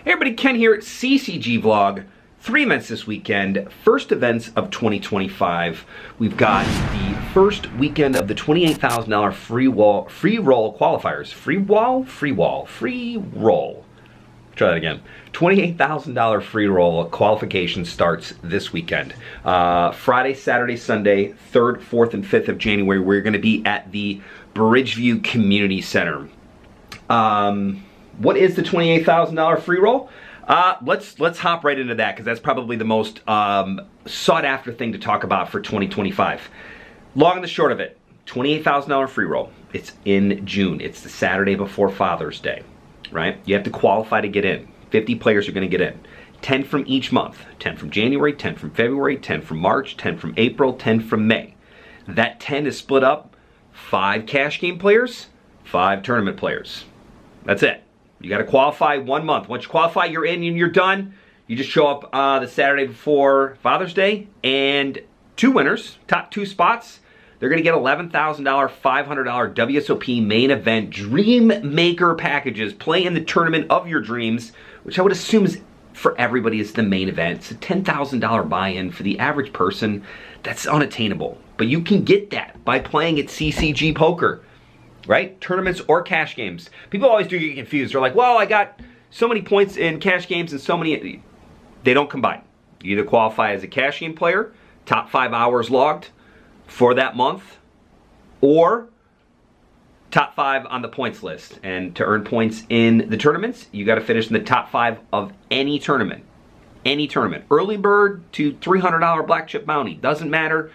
Hey everybody, Ken here at CCG Vlog. 3 events this weekend. First events of 2025. We've got the first weekend of the $28,000 Freeroll qualifiers. Freeroll. Try that again. $28,000 Freeroll qualification starts this weekend. Friday, Saturday, Sunday, 3rd, 4th, and 5th of January. We're going to be at the Bridgeview Community Center. What is the $28,000 Freeroll? Let's hop right into that because that's probably the most sought after thing to talk about for 2025. Long and the short of it, $28,000 Freeroll. It's in June. It's the Saturday before Father's Day, right? You have to qualify to get in. 50 players are going to get in. 10 from each month. 10 from January, 10 from February, 10 from March, 10 from April, 10 from May. That 10 is split up 5 cash game players, 5 tournament players. That's it. You got to qualify 1 month. Once you qualify, you're in and you're done. You just show up the Saturday before Father's Day, and 2 winners, top 2 spots, they're going to get $11,000, $500 WSOP main event Dream Maker packages. Play in the tournament of your dreams, which I would assume is for everybody is the main event. It's a $10,000 buy-in for the average person. That's unattainable. But you can get that by playing at CCG Poker. Right? Tournaments or cash games. People always do get confused. They're like, well, I got so many points in cash games and so many. They don't combine. You either qualify as a cash game player, top 5 hours logged for that month, or top 5 on the points list. And to earn points in the tournaments, you got to finish in the top 5 of any tournament. Any tournament. Early bird to $300 black chip bounty. Doesn't matter.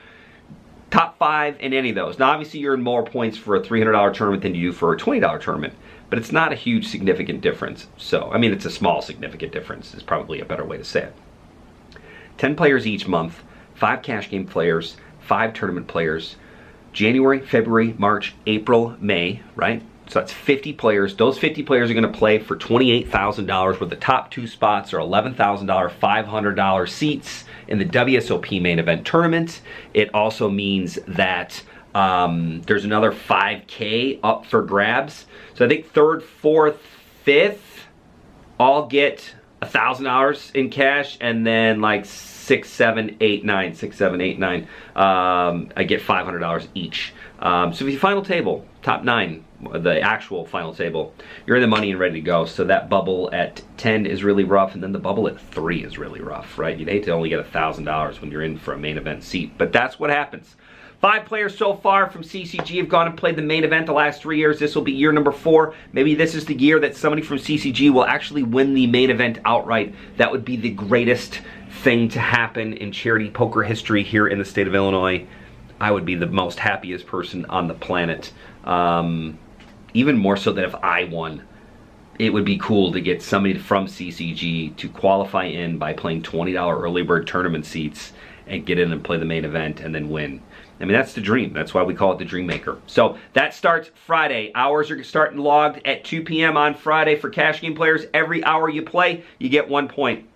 Top 5 in any of those. Now, obviously, you earn more points for a $300 tournament than you do for a $20 tournament, but it's not a huge significant difference. So, I mean, it's a small significant difference is probably a better way to say it. 10 players each month, 5 cash game players, 5 tournament players, January, February, March, April, May, right? So that's 50 players. Those 50 players are going to play for $28,000 where the top 2 spots are $11,000, $500 seats in the WSOP main event tournament. It also means that there's another $5K up for grabs. So I think 3rd, 4th, 5th all get $1,000 in cash, and then like 6, 7, 8, 9, 6, 7, 8, 9, I get $500 each. So if you final table, top 9, the actual final table, you're in the money and ready to go. So that bubble at 10 is really rough, and then the bubble at 3 is really rough, right? You'd hate to only get $1,000 when you're in for a main event seat, but that's what happens. 5 players so far from CCG have gone and played the main event the last 3 years. This will be year number 4. Maybe this is the year that somebody from CCG will actually win the main event outright. That would be the greatest thing to happen in charity poker history here in the state of Illinois. I would be the most happiest person on the planet. Even more so than if I won. It would be cool to get somebody from CCG to qualify in by playing $20 early bird tournament seats and get in and play the main event and then win. I mean, that's the dream. That's why we call it the Dream Maker. So that starts Friday. Hours are starting logged at 2 p.m. on Friday for cash game players. Every hour you play, you get 1 point.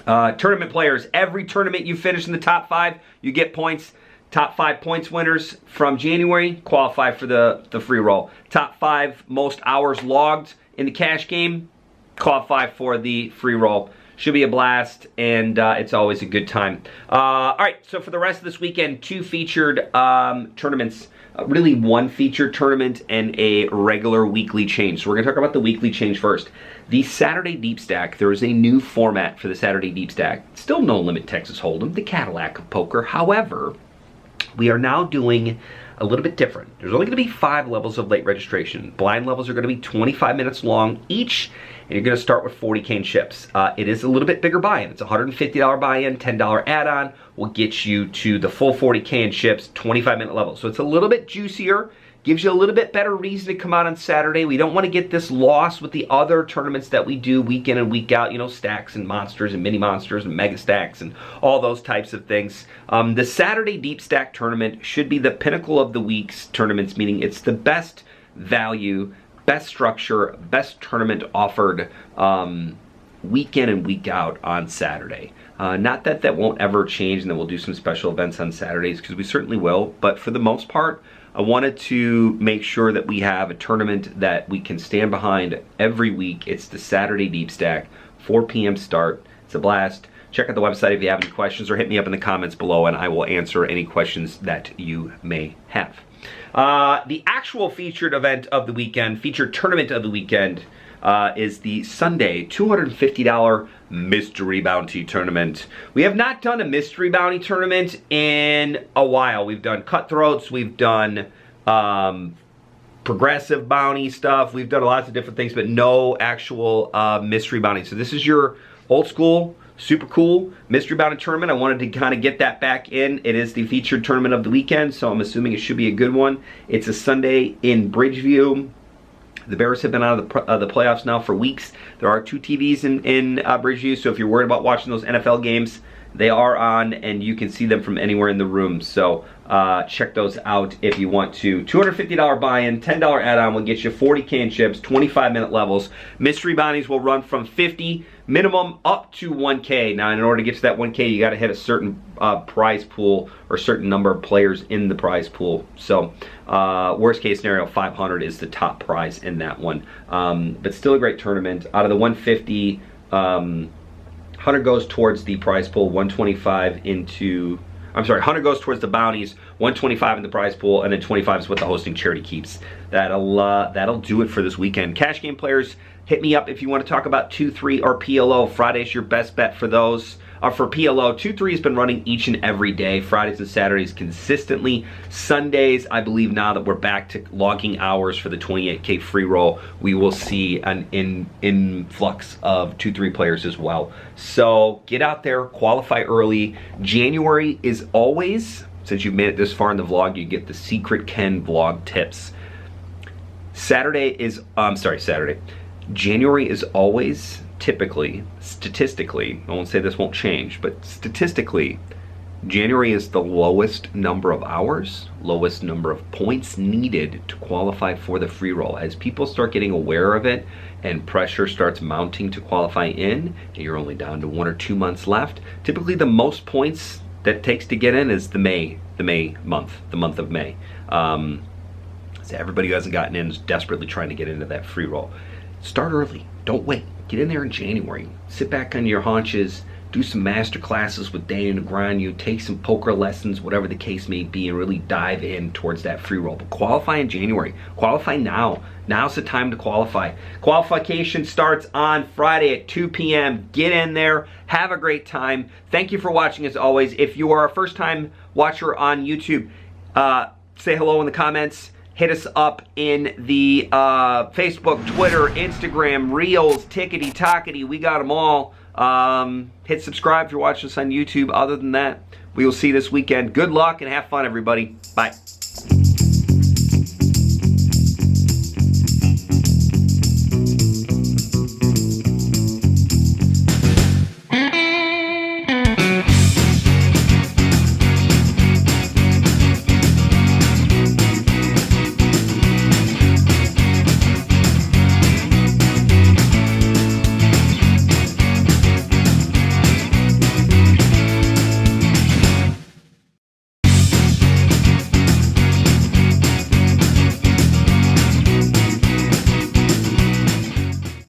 Tournament players, every tournament you finish in the top 5, you get points. Top 5 points winners from January qualify for the Freeroll. Top 5 most hours logged in the cash game qualify for the Freeroll. Should be a blast, and it's always a good time. All right, so for the rest of this weekend, 2 featured tournaments. Really 1 featured tournament and a regular weekly change. So we're going to talk about the weekly change first. The Saturday Deep Stack, there is a new format for the Saturday Deep Stack. Still no limit Texas Hold'em, the Cadillac of poker. However, we are now doing a little bit different. There's only going to be 5 levels of late registration. Blind levels are going to be 25 minutes long each, and you're going to start with 40K in chips. It is a little bit bigger buy-in. It's a $150 buy-in, $10 add-on will get you to the full 40K in chips, 25-minute level. So it's a little bit juicier. Gives you a little bit better reason to come out on Saturday. We don't want to get this lost with the other tournaments that we do week in and week out. You know, stacks and monsters and mini monsters and mega stacks and all those types of things. The Saturday Deep Stack tournament should be the pinnacle of the week's tournaments, meaning it's the best value, best structure, best tournament offered week in and week out on Saturday. Not that that won't ever change and that we'll do some special events on Saturdays, because we certainly will, but for the most part, I wanted to make sure that we have a tournament that we can stand behind every week. It's the Saturday Deep Stack 4 p.m. start. It's a blast. Check out the website if you have any questions, or hit me up in the comments below and I will answer any questions that you may have. The actual featured event of the weekend, featured tournament of the weekend, is the Sunday $250 Mystery Bounty Tournament. We have not done a Mystery Bounty Tournament in a while. We've done Cutthroats, we've done Progressive Bounty stuff, we've done lots of different things, but no actual Mystery Bounty. So this is your old school, super cool Mystery Bounty Tournament. I wanted to kind of get that back in. It is the featured tournament of the weekend, so I'm assuming it should be a good one. It's a Sunday in Bridgeview. The Bears have been out of the playoffs now for weeks. There are 2 TVs in Bridgeview, so if you're worried about watching those NFL games, they are on and you can see them from anywhere in the room. So check those out if you want to. $250 buy-in, $10 add-on will get you 40K in chips, 25-minute levels. Mystery bounties will run from 50 minimum up to 1K. Now, in order to get to that 1K, you got to hit a certain prize pool or certain number of players in the prize pool. So worst case scenario, 500 is the top prize in that one. But still a great tournament. Out of the 150, 100 goes towards the prize pool, 125 into, I'm sorry, 100 goes towards the bounties, 125 in the prize pool, and then 25 is what the hosting charity keeps. That'll do it for this weekend. Cash game players, hit me up if you want to talk about 2-3 or PLO. Friday's your best bet for those. For PLO, 2-3 has been running each and every day, Fridays and Saturdays consistently. Sundays, I believe now that we're back to logging hours for the 28K free roll, we will see an influx of 2-3 players as well. So get out there, qualify early. January is always, since you've made it this far in the vlog, you get the Secret Ken vlog tips. January is always, typically, statistically, I won't say this won't change, but statistically, January is the lowest number of hours, lowest number of points needed to qualify for the free roll. As people start getting aware of it and pressure starts mounting to qualify in, and you're only down to 1 or 2 months left, typically the most points that it takes to get in is the month of May. So everybody who hasn't gotten in is desperately trying to get into that free roll. Start early, don't wait. Get in there in January. Sit back on your haunches, do some master classes with Daniel Negreanu, take some poker lessons, whatever the case may be, and really dive in towards that free roll. But qualify in January. Qualify now. Now's the time to qualify. Qualification starts on Friday at 2 p.m. Get in there. Have a great time. Thank you for watching as always. If you are a first-time watcher on YouTube, say hello in the comments. Hit us up in the Facebook, Twitter, Instagram, Reels, Tickety-Tockety. We got them all. Hit subscribe if you're watching us on YouTube. Other than that, we will see you this weekend. Good luck and have fun, everybody. Bye.